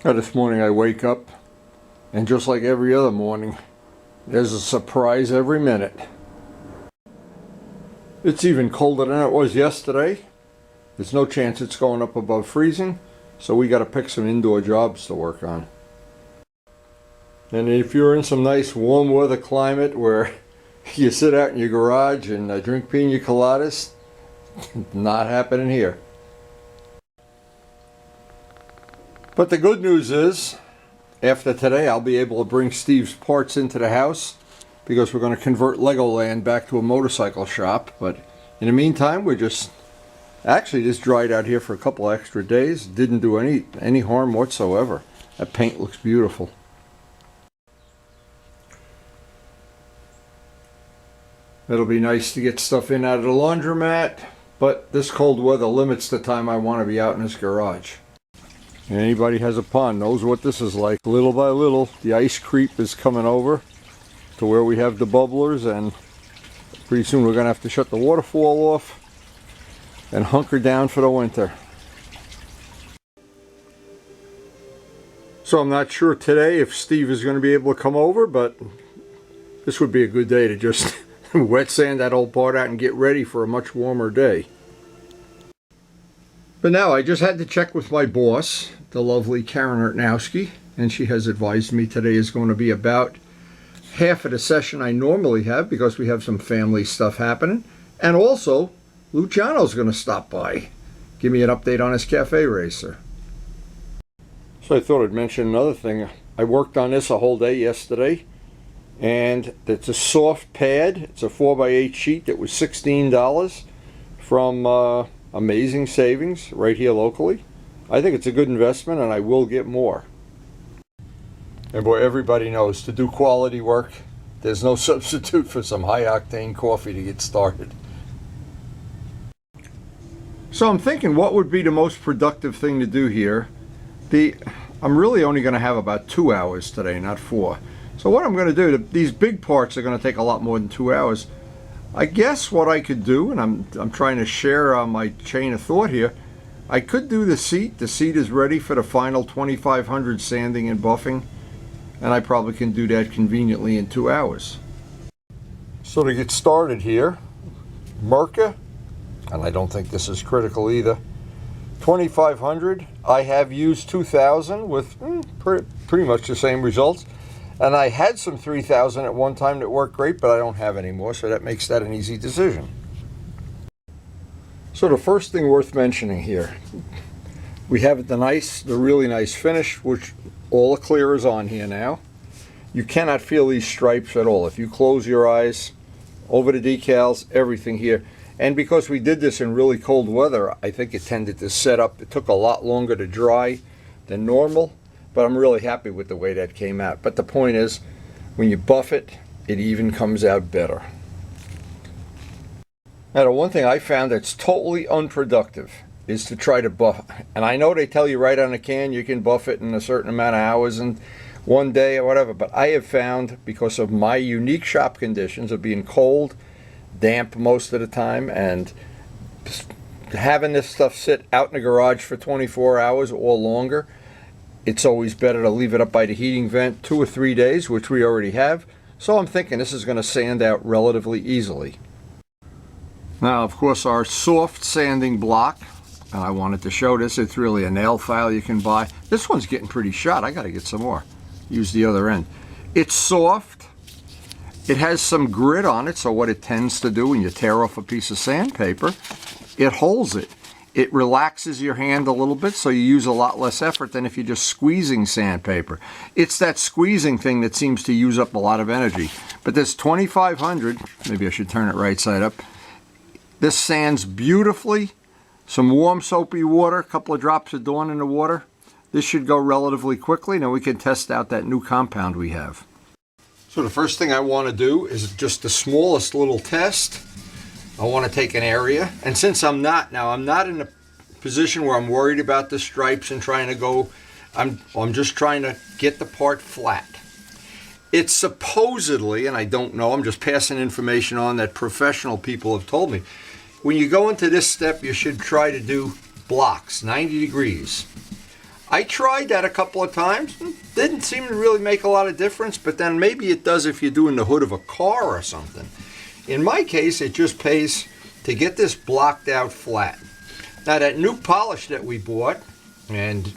This morning I wake up, and just like every other morning, there's a surprise every minute. It's even colder than it was yesterday. There's no chance it's going up above freezing, so we got to pick some indoor jobs to work on. And if you're in some nice warm weather climate where you sit out in your garage and drink pina coladas, not happening here. But the good news is, after today I'll be able to bring Steve's parts into the house because we're going to convert Legoland back to a motorcycle shop. But in the meantime, we're just dried out here for a couple extra days. Didn't do any harm whatsoever. That paint looks beautiful. It'll be nice to get stuff in out of the laundromat, but this cold weather limits the time I want to be out in this garage. And anybody has a pond knows what this is like. Little by little, the ice creep is coming over to where we have the bubblers, and pretty soon we're going to have to shut the waterfall off and hunker down for the winter. So I'm not sure today if Steve is going to be able to come over, but this would be a good day to just wet sand that old part out and get ready for a much warmer day. But now I just had to check with my boss, the lovely Karen Artnowski, and she has advised me today is going to be about half of the session I normally have because we have some family stuff happening. And also, Luciano's going to stop by, give me an update on his cafe racer. So I thought I'd mention another thing. I worked on this a whole day yesterday, and it's a soft pad. It's a 4x8 sheet that was $16 from Amazing Savings right here locally. I think it's a good investment, and I will get more. And boy, everybody knows to do quality work, there's no substitute for some high-octane coffee to get started. So I'm thinking, what would be the most productive thing to do here? I'm really only going to have about 2 hours today, not 4. So what I'm going to do, these big parts are going to take a lot more than 2 hours. I guess what I could do, and I'm trying to share my chain of thought here, I could do the seat. The seat is ready for the final 2500 sanding and buffing, and I probably can do that conveniently in 2 hours. So to get started here, MIRKA, and I don't think this is critical either, 2500. I have used 2000 with pretty much the same results. And I had some 3000 at one time that worked great, but I don't have anymore, so that makes that an easy decision. So the first thing worth mentioning here, we have the really nice finish, which all the clear is on here now. You cannot feel these stripes at all. If you close your eyes over the decals, everything here. And because we did this in really cold weather, I think it tended to set up. It took a lot longer to dry than normal. But I'm really happy with the way that came out. But the point is, when you buff it, it even comes out better. Now, the one thing I found that's totally unproductive is to try to buff. And I know they tell you right on the can you can buff it in a certain amount of hours and one day or whatever. But I have found, because of my unique shop conditions of being cold, damp most of the time, and having this stuff sit out in the garage for 24 hours or longer, it's always better to leave it up by the heating vent 2 or 3 days, which we already have. So I'm thinking this is going to sand out relatively easily. Now, of course, our soft sanding block, and I wanted to show this, it's really a nail file you can buy. This one's getting pretty shot. I got to get some more. Use the other end. It's soft. It has some grit on it, so what it tends to do when you tear off a piece of sandpaper, it holds it. It relaxes your hand a little bit, so you use a lot less effort than if you're just squeezing sandpaper. It's that squeezing thing that seems to use up a lot of energy. But this 2500, maybe I should turn it right side up, this sands beautifully. Some warm soapy water, a couple of drops of Dawn in the water. This should go relatively quickly. Now we can test out that new compound we have. So the first thing I want to do is just the smallest little test. I want to take an area, and since I'm not in a position where I'm worried about the stripes and trying to go, I'm just trying to get the part flat. It's supposedly, and I don't know, I'm just passing information on that professional people have told me, when you go into this step, you should try to do blocks, 90 degrees. I tried that a couple of times. Didn't seem to really make a lot of difference, but then maybe it does if you're doing the hood of a car or something. In my case, it just pays to get this blocked out flat. Now that new polish that we bought, and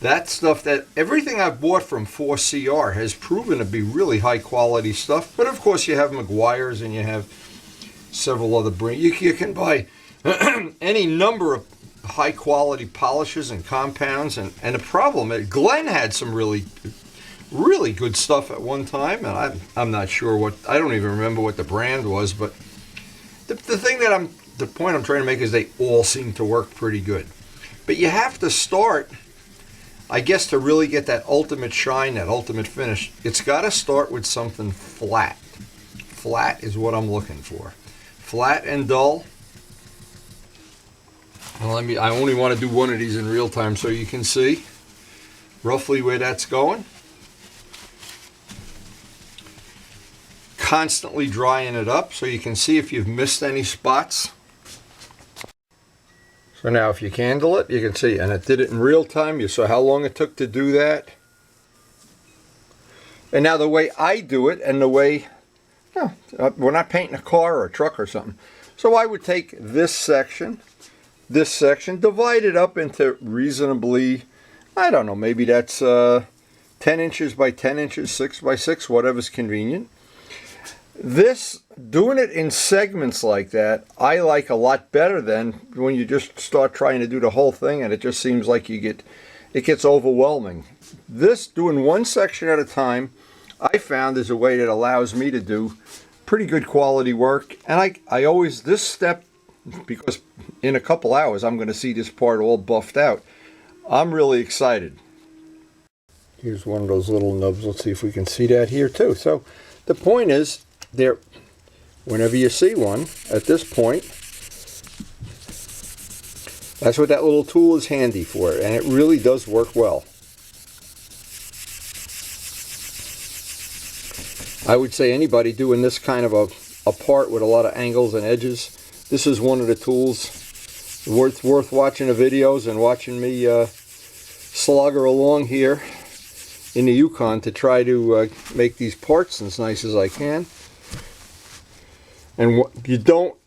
that stuff, that everything I've bought from FZR has proven to be really high quality stuff. But of course you have Meguiar's and you have several other brands. You can buy any number of high quality polishes and compounds, and the problem is Glenn had some really good stuff at one time, and I'm not sure what, I don't even remember what the brand was, but the point I'm trying to make is they all seem to work pretty good. But you have to start, I guess, to really get that ultimate shine, that ultimate finish, it's got to start with something flat. Flat is what I'm looking for. Flat and dull. Well, I only want to do one of these in real time so you can see roughly where that's going. Constantly drying it up so you can see if you've missed any spots. So now if you candle it, you can see, and it did it in real time. You saw how long it took to do that. And now the way I do it, and the way, we're not painting a car or a truck or something. So I would take this section, divide it up into reasonably, I don't know, maybe that's 10 inches by 10 inches, 6 by 6, whatever's convenient. This, doing it in segments like that, I like a lot better than when you just start trying to do the whole thing and it just seems like it gets overwhelming. This, doing one section at a time, I found is a way that allows me to do pretty good quality work. And I always, this step, because in a couple hours I'm going to see this part all buffed out, I'm really excited. Here's one of those little nubs. Let's see if we can see that here too. So the point is, there, whenever you see one at this point, that's what that little tool is handy for, and it really does work well. I would say anybody doing this kind of a part with a lot of angles and edges, this is one of the tools worth watching the videos and watching me slogger along here in the Yukon to try to make these parts as nice as I can. And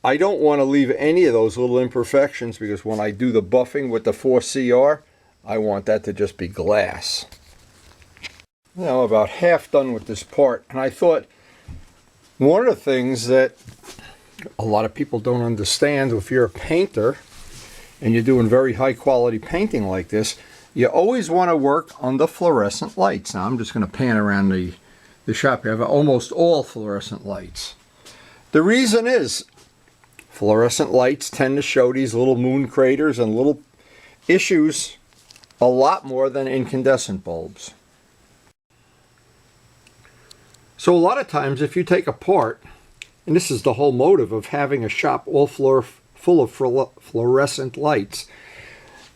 I don't want to leave any of those little imperfections, because when I do the buffing with the 4CR, I want that to just be glass. Now, about half done with this part, and I thought one of the things that a lot of people don't understand, if you're a painter and you're doing very high quality painting like this, you always want to work on the fluorescent lights. Now I'm just going to pan around the shop here. I have almost all fluorescent lights. The reason is fluorescent lights tend to show these little moon craters and little issues a lot more than incandescent bulbs. So a lot of times if you take a part, and this is the whole motive of having a shop all full of fluorescent lights,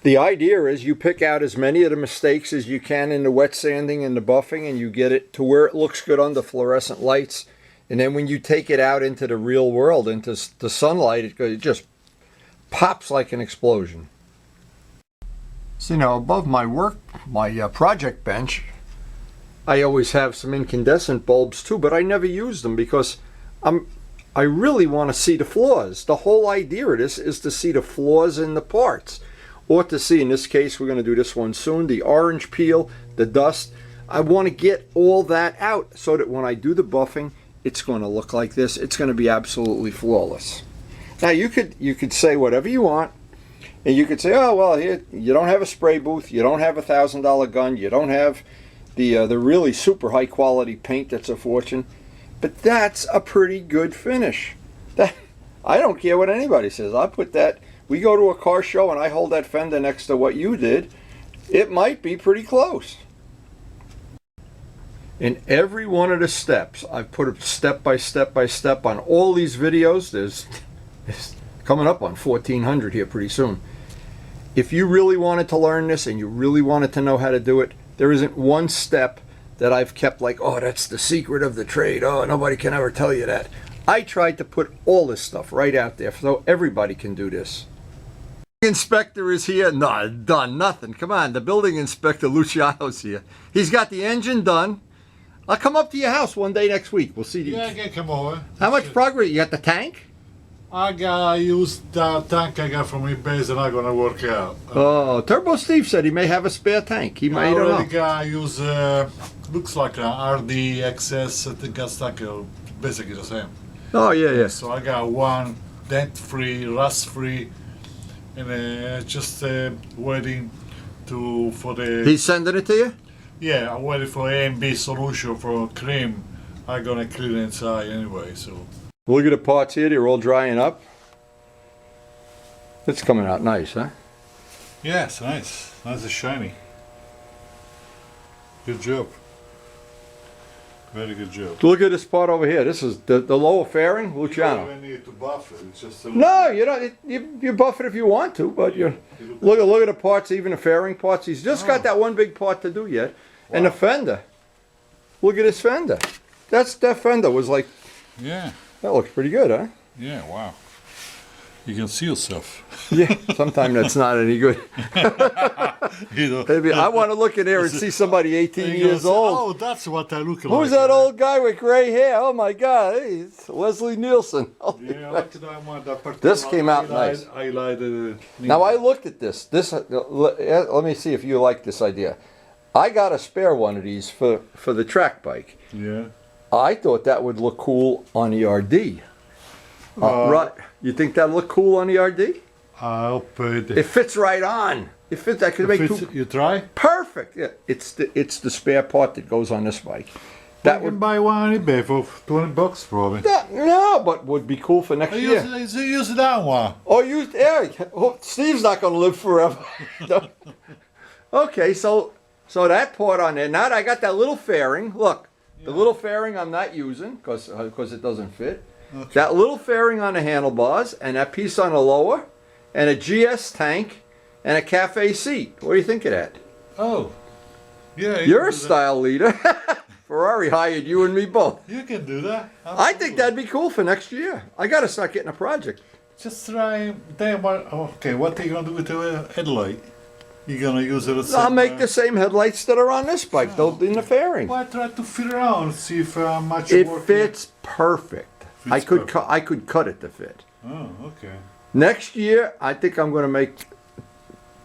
the idea is you pick out as many of the mistakes as you can in the wet sanding and the buffing, and you get it to where it looks good on the fluorescent lights. And then when you take it out into the real world, into the sunlight, it just pops like an explosion. So now above my project bench, I always have some incandescent bulbs too, but I never use them because I really want to see the flaws. The whole idea of this is to see the flaws in the parts. Or to see, in this case, we're going to do this one soon, the orange peel, the dust. I want to get all that out so that when I do the buffing, it's going to look like this. It's going to be absolutely flawless. Now you could say whatever you want, and you could say, oh well, here you don't have a spray booth, you don't have $1,000 gun, you don't have the really super high quality paint that's a fortune, but that's a pretty good finish. I don't care what anybody says. I put that. We go to a car show and I hold that fender next to what you did. It might be pretty close. In every one of the steps, I've put it step by step by step on all these videos. There's coming up on 1,400 here pretty soon. If you really wanted to learn this and you really wanted to know how to do it, there isn't one step that I've kept like, oh, that's the secret of the trade. Oh, nobody can ever tell you that. I tried to put all this stuff right out there so everybody can do this. Inspector is here. No, done nothing. Come on, the building inspector Luciano's here. He's got the engine done. I'll come up to your house one day next week. We'll see. Yeah, I can come over. How much progress? You got the tank? I used the tank I got from eBay and I'm gonna work out. Oh, Turbo Steve said he may have a spare tank. He might. I don't know. I use looks like a RD XS. I think that's like basically the same. Oh yeah. So I got one dent-free, rust-free, and just waiting for the. He's sending it to you? Yeah, I'm waiting for A and B solution for cream. I'm gonna clean inside anyway. So. Look at the parts here. They're all drying up. It's coming out nice, huh? Yeah, it's nice. Nice and shiny. Good job. Very good job. Look at this part over here. This is the lower fairing, Luciano. You don't even need to buff it. It's just a no, you don't. You buff it if you want to, but you look at the parts, even the fairing parts. He's just got that one big part to do yet, and the fender. Look at this fender. That fender was like. Yeah. That looks pretty good, huh? Yeah. Wow. You can see yourself. Yeah. Sometimes that's not any good. Maybe I want to look in there and see somebody 18 years old. Oh, that's what I look like. Who's that old guy with gray hair? Oh my God, hey, it's Leslie Nielsen. Yeah, I like that one. This came out nice. Now I looked at this. Let me see if you like this idea. I got a spare one of these for the track bike. Yeah. I thought that would look cool on the RD. Right? You think that'd look cool on the RD? I'll put it fits right on. It fits. I could make two. You try? Perfect. Yeah. It's the spare part that goes on this bike. That would buy one on eBay for $20 probably. No, but would be cool for next year. Use that one. Oh, Steve's not going to live forever. Okay, so that part on there. Now that I got that little fairing. Look. The little fairing I'm not using because it doesn't fit. Okay. That little fairing on the handlebars and that piece on the lower and a GS tank and a cafe seat. What do you think of that? Oh, yeah. You're a style leader. Ferrari hired you and me both. You can do that. Absolutely. I think that'd be cool for next year. I got to start getting a project. Just try. Okay, what are you going to do with the headlight? You're gonna use it as I'll make the same headlights that are on this bike, though, in the fairing. Well, I try to fit around, see if much. It fits perfect. I could cut it to fit. Oh, okay. Next year, I think I'm going to make,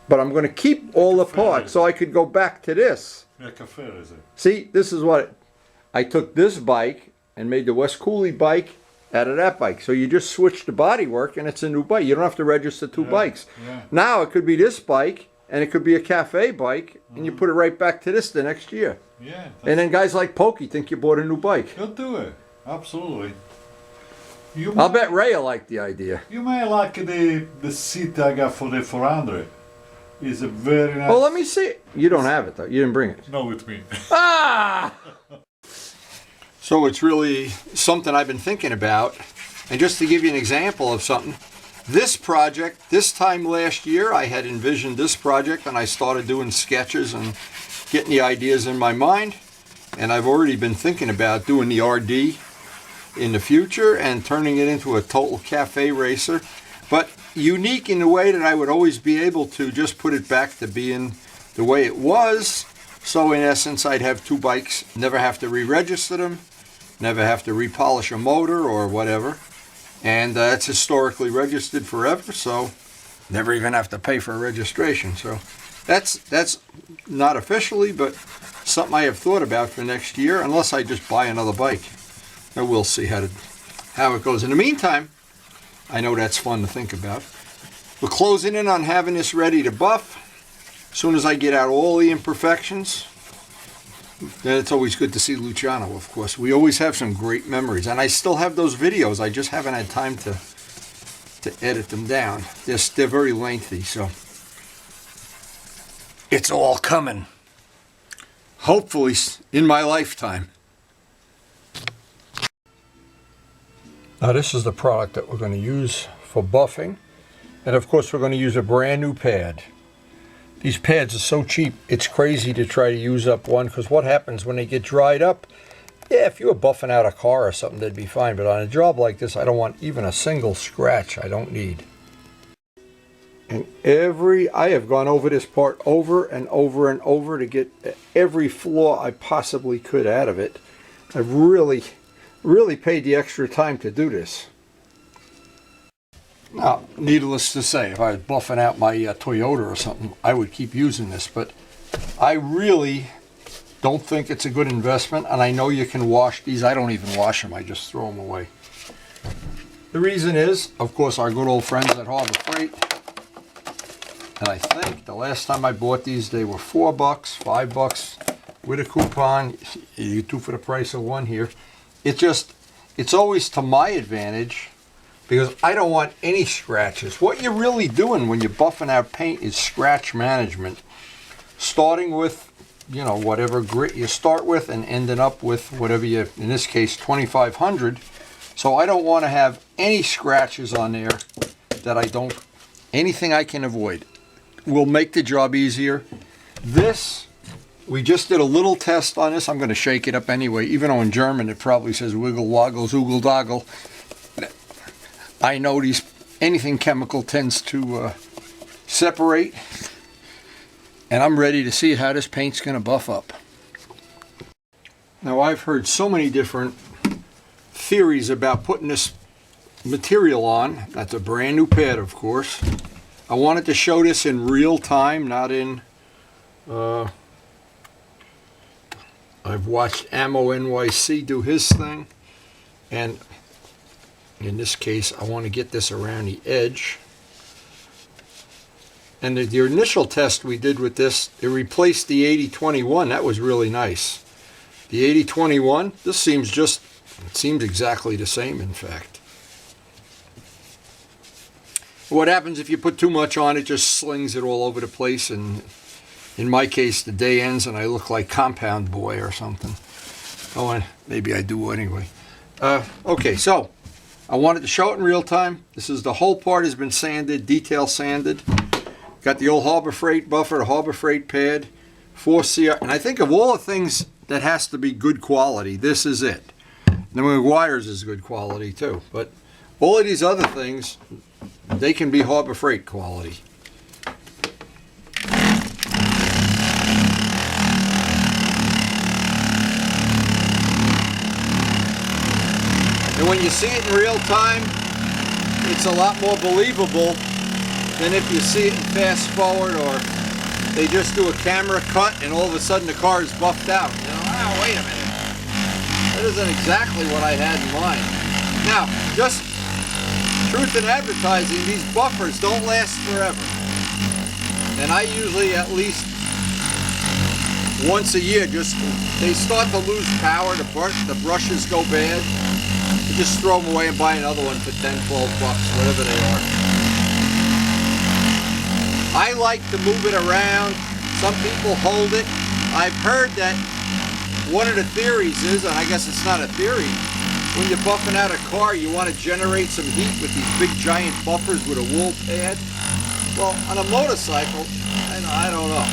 but I'm going to keep all the parts so I could go back to this. Like a fair, is it? See, this is what I took this bike and made the West Cooley bike out of that bike. So you just switch the bodywork and it's a new bike. You don't have to register two bikes. Yeah. Now it could be this bike. And it could be a cafe bike, and you put it right back to this the next year. Yeah. And then guys like Pokey think you bought a new bike. You'll do it. Absolutely. I'll bet Ray will like the idea. You may like the seat I got for the 400. It's a very nice. Oh, let me see it. You don't have it, though. You didn't bring it. No, with me. Ah! So it's really something I've been thinking about. And just to give you an example of something, this project, this time last year, I had envisioned this project and I started doing sketches and getting the ideas in my mind. And I've already been thinking about doing the RD in the future and turning it into a total cafe racer. But unique in the way that I would always be able to just put it back to being the way it was. So in essence, I'd have two bikes, never have to re-register them, never have to repolish a motor or whatever. And it's historically registered forever, so never even have to pay for a registration. So that's not officially, but something I have thought about for next year, unless I just buy another bike. And we'll see how it goes. In the meantime, I know that's fun to think about. We're closing in on having this ready to buff. As soon as I get out all the imperfections, then it's always good to see Luciano, of course. We always have some great memories. And I still have those videos. I just haven't had time to edit them down. They're very lengthy, so it's all coming. Hopefully in my lifetime. Now this is the product that we're going to use for buffing. And of course we're going to use a brand new pad. These pads are so cheap, it's crazy to try to use up one, because what happens when they get dried up? Yeah, if you were buffing out a car or something, that'd be fine. But on a job like this, I don't want even a single scratch. I don't need. And I have gone over this part over and over and over to get every flaw I possibly could out of it. I've really paid the extra time to do this. Now, needless to say, if I was buffing out my Toyota or something, I would keep using this, but I really don't think it's a good investment, and I know you can wash these. I don't even wash them, I just throw them away. The reason is, of course, our good old friends at Harbor Freight. And I think the last time I bought these, they were $4, $5 with a coupon. You get two for the price of one here. It's always to my advantage because I don't want any scratches. What you're really doing when you're buffing out paint is scratch management. Starting with, you know, whatever grit you start with and ending up with whatever you, in this case, 2500. So I don't want to have any scratches on there that I don't, anything I can avoid will make the job easier. This, we just did a little test on this. I'm going to shake it up anyway, even though in German it probably says wiggle woggle zoogle doggle. I know anything chemical tends to separate, and I'm ready to see how this paint's going to buff up. Now, I've heard so many different theories about putting this material on. That's a brand new pad, of course. I wanted to show this in real time, not in, I've watched Ammo NYC do his thing, and in this case I want to get this around the edge. And the initial test we did with this, it replaced the 80-21. That was really nice. The 80-21, this seems it seems exactly the same, in fact. What happens if you put too much on, it just slings it all over the place, and in my case the day ends and I look like Compound.WE or something. Oh, and maybe I do anyway. Okay, so I wanted to show it in real time. This is the whole part has been sanded, detail sanded. Got the old Harbor Freight buffer, the Harbor Freight pad, 4CR, and I think of all the things that has to be good quality, this is it. The McGuire's is good quality too, but all of these other things, they can be Harbor Freight quality. And when you see it in real time, it's a lot more believable than if you see it in fast forward, or they just do a camera cut and all of a sudden the car is buffed out. You know, oh, wait a minute. That isn't exactly what I had in mind. Now, just truth in advertising, these buffers don't last forever. And I usually at least once a year, they start to lose power, the brushes go bad. You just throw them away and buy another one for 10, 12 bucks, whatever they are. I like to move it around. Some people hold it. I've heard that one of the theories is, and I guess it's not a theory, when you're buffing out a car, you want to generate some heat with these big giant buffers with a wool pad. Well, on a motorcycle, I don't know.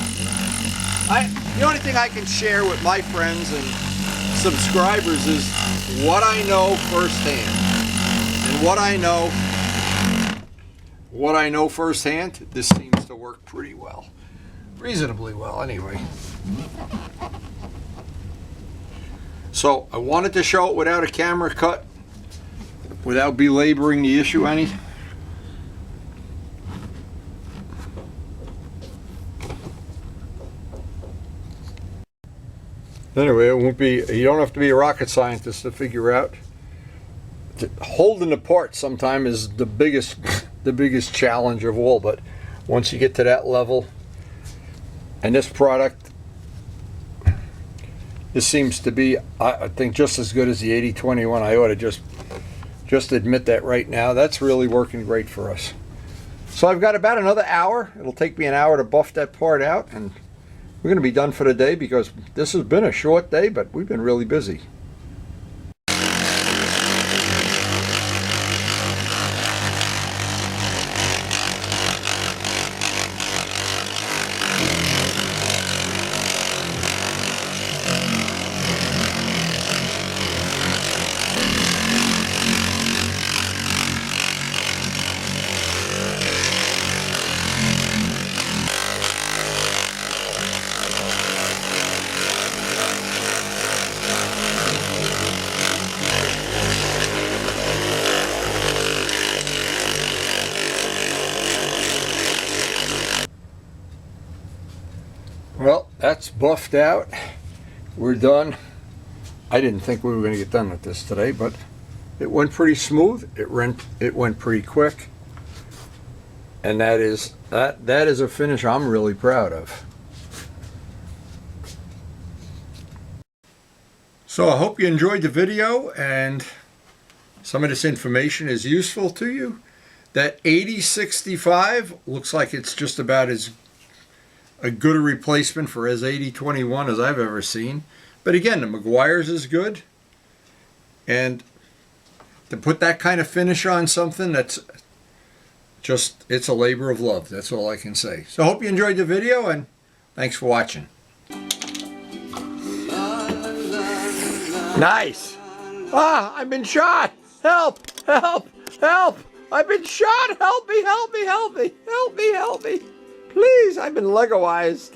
The only thing I can share with my friends and subscribers is what I know firsthand. And what I know firsthand, this seems to work pretty well. Reasonably well, anyway. So I wanted to show it without a camera cut, without belaboring the issue any. Anyway, it won't be, you don't have to be a rocket scientist to figure out. Holding the part sometimes is the biggest challenge of all, but once you get to that level, and this product, this seems to be, I think, just as good as the 80-21. I ought to just admit that right now. That's really working great for us. So I've got about another hour. It'll take me an hour to buff that part out, and we're going to be done for the day because this has been a short day, but we've been really busy. that's buffed out. We're done. I didn't think we were going to get done with this today, but it went pretty smooth. It went pretty quick. And that is a finish I'm really proud of. So I hope you enjoyed the video and some of this information is useful to you. That 8065 looks like it's just about as a good a replacement for as 8021 as I've ever seen. But again, the Meguiar's is good. And to put that kind of finish on something, that's just, it's a labor of love. That's all I can say. So I hope you enjoyed the video and thanks for watching. Nice. Ah, I've been shot. Help, help, help. I've been shot. Help me, help me, help me. Help me, help me. Please, I've been Legoized.